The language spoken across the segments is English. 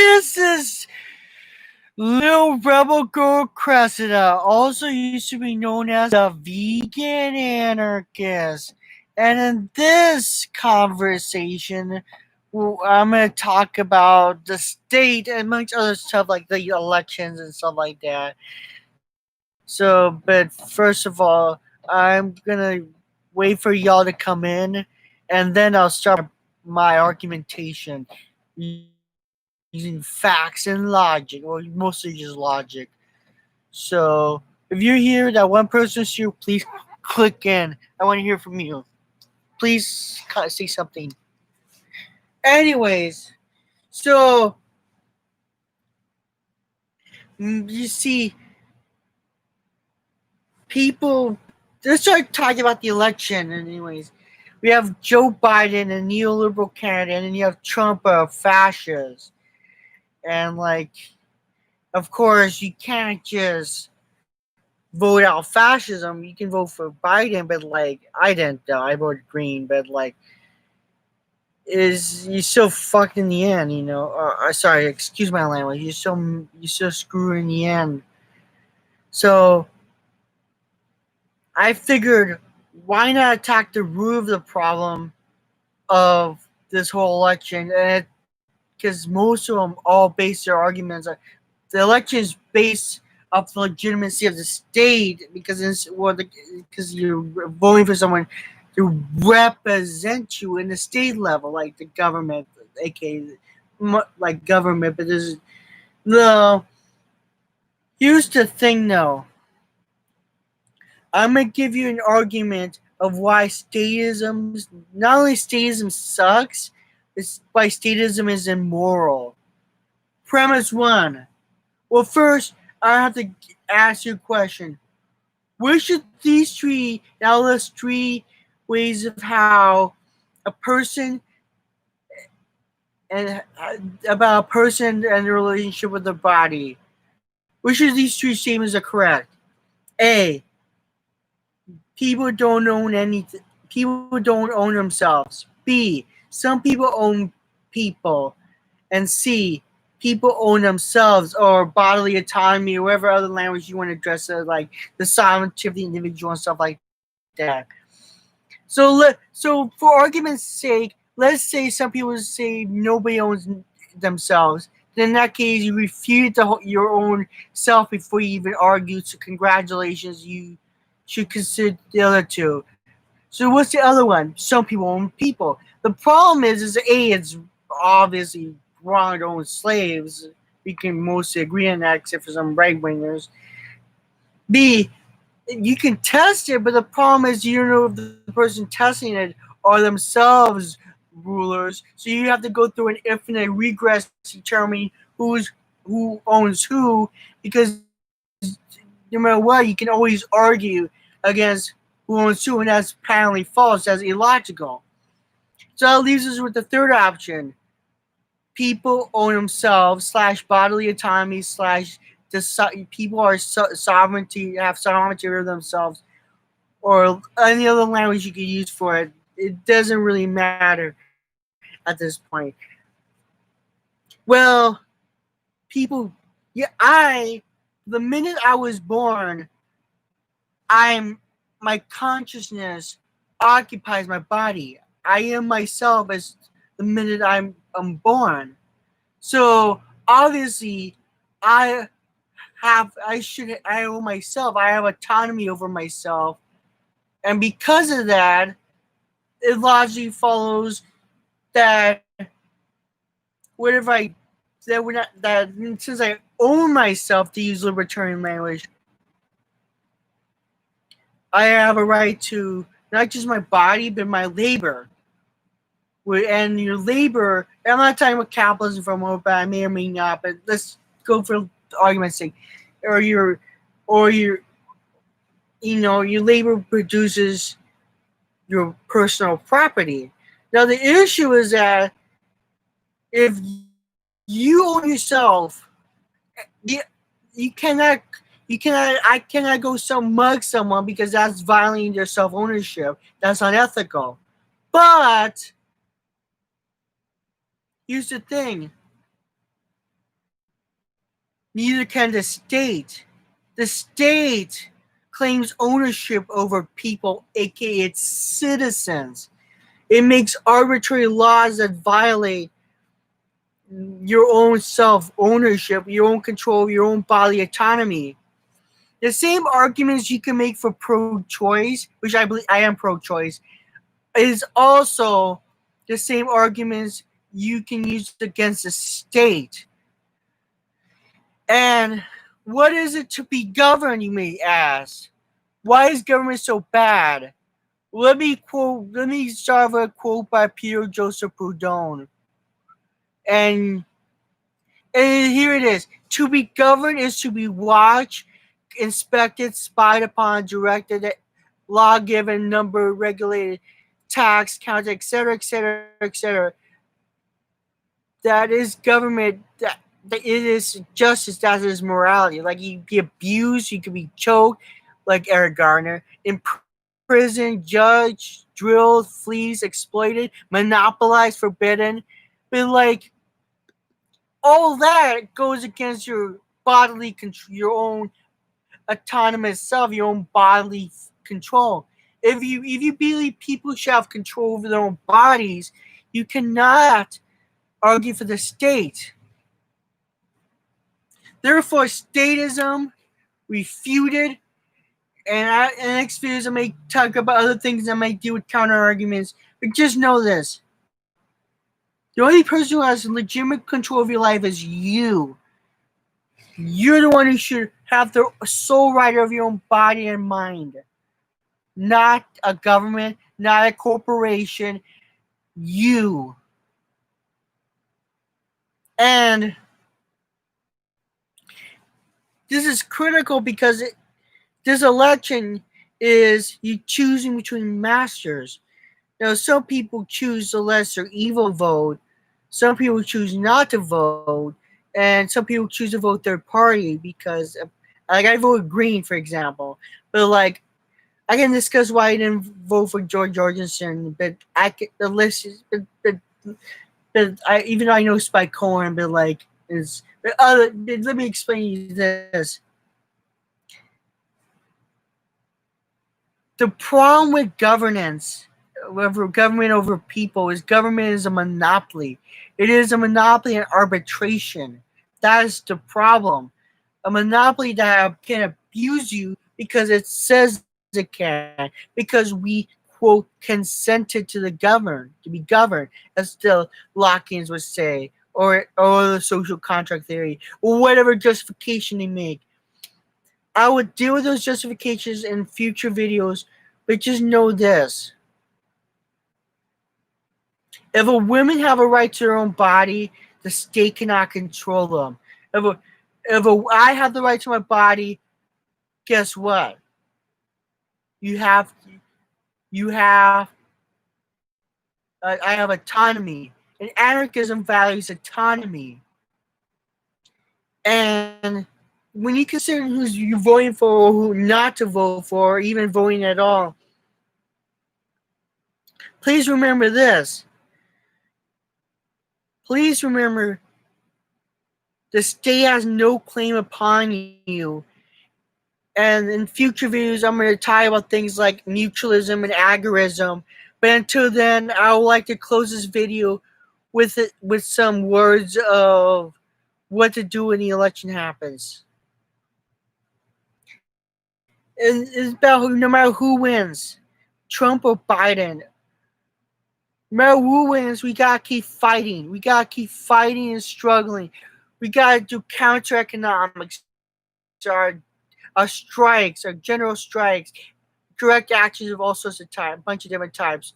This is Little Rebel Girl Cressida, also used to be known as the Vegan Anarchist. And in this conversation, I'm going to talk about the state, amongst other stuff like the elections and stuff like that. So, but first of all, I'm going to wait for y'all to come in, and then I'll start my argumentation using facts and logic, or mostly just logic. So, if you're here, that one person's here, please click in. I want to hear from you. Please say something. Anyways, so you see, people. Let's start talking about the election. Anyways, we have Joe Biden, a neoliberal candidate, and you have Trump, a fascist. And of course, you can't just vote out fascism. You can vote for Biden, but I didn't though. I voted Green, but is you so fucked in the end, you know? Sorry, excuse my language. You're so screwed in the end. So I figured, why not attack the root of the problem of this whole election? Because most of them all base their arguments on the election is based off the legitimacy of the state because you're voting for someone to represent you in the state level, like the government, aka like government. But there's no. Here's the thing, though. I'm gonna give you an argument of why statism, not only statism sucks, it's why statism is immoral. Premise one. Well, first, I have to ask you a question. Which of these three, now list three ways of how a person and about a person and their relationship with their body, which of these three statements are correct? A. People don't own anything. People don't own themselves. B. Some people own people. And C. People own themselves or bodily autonomy or whatever other language you want to address it, like the sovereignty of the individual and stuff like that. So for argument's sake, let's say some people say nobody owns themselves. Then in that case, you refute your own self before you even argue. So congratulations, you should consider the other two. So what's the other one? Some people own people. The problem is A, it's obviously wrong to own slaves. We can mostly agree on that, except for some right wingers. B, you can test it, but the problem is you don't know if the person testing it are themselves rulers. So you have to go through an infinite regress determining who owns who, because no matter what, you can always argue against who owns who, and that's apparently false. That's illogical. So that leaves us with the third option. People own themselves / bodily autonomy / people are sovereignty, have sovereignty over themselves, or any other language you could use for it. It doesn't really matter at this point. Well, people, the minute I was born, my consciousness occupies my body. I am myself as the minute I'm born. So obviously, I own myself. I have autonomy over myself, and because of that, it logically follows that whatever that since I own myself, to use libertarian language, I have a right to not just my body, but my labor. And your labor, I'm not talking about capitalism for a moment, but I may or may not, but let's go for argument's sake. Or your labor produces your personal property. Now the issue is that if you own yourself, I cannot go mug someone because that's violating their self-ownership. That's unethical. But here's the thing. Neither can the state. The state claims ownership over people, aka its citizens. It makes arbitrary laws that violate your own self ownership, your own control, your own bodily autonomy. The same arguments you can make for pro-choice, which I believe I am pro-choice, is also the same arguments you can use against the state. And what is it to be governed, you may ask? Why is government so bad? Let me start with a quote by Pierre Joseph Proudhon. And here it is. To be governed is to be watched, inspected, spied upon, directed, law given, number, regulated, tax, counted, etc., etc., etc. That is government. That it is justice. That is morality. Like you be abused, you could be choked, like Eric Garner, in prison, judged, drilled, fleas, exploited, monopolized, forbidden. But like all that goes against your bodily control, your own autonomous self, your own bodily control. If you believe people should have control over their own bodies, you cannot argue for the state. Therefore, statism refuted, and in next videos I may talk about other things I might deal with counter arguments. But just know this: the only person who has legitimate control of your life is you. You're the one who should have the sole right of your own body and mind. Not a government, not a corporation. You. And this is critical because this election is you choosing between masters. Now, some people choose the lesser evil vote. Some people choose not to vote. And some people choose to vote third party because, like, I voted Green, for example. But, like, I can discuss why I didn't vote for George Jorgensen, but the list is, but even though I know Spike Cohen, but like is let me explain you this. The problem with governance, over government over people, is government is a monopoly. It is a monopoly and arbitration. That is the problem. A monopoly that can abuse you because it says it can, because we quote consented to to be governed, as the Lockeans would say, or the social contract theory, or whatever justification they make. I would deal with those justifications in future videos, but just know this. If a woman have a right to their own body, the state cannot control them. I have the right to my body, guess what? You have I have autonomy, and anarchism values autonomy. And when you consider who's you voting for or who not to vote for, or even voting at all, please remember this. Please remember the state has no claim upon you. And in future videos, I'm going to talk about things like mutualism and agorism. But until then, I would like to close this video with some words of what to do when the election happens. And it's about no matter who wins, Trump or Biden. No matter who wins, we gotta keep fighting. We gotta keep fighting and struggling. We gotta do counter economics, our strikes, our general strikes, direct actions of all sorts of types, a bunch of different types.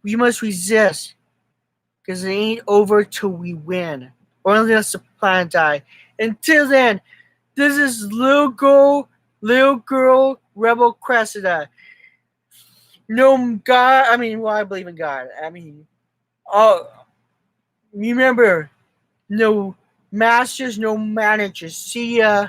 We must resist, because it ain't over till we win, or unless the planet die. Until then, this is little girl Rebel Cressida. No God. I believe in God. Remember, no masters, no managers. See ya.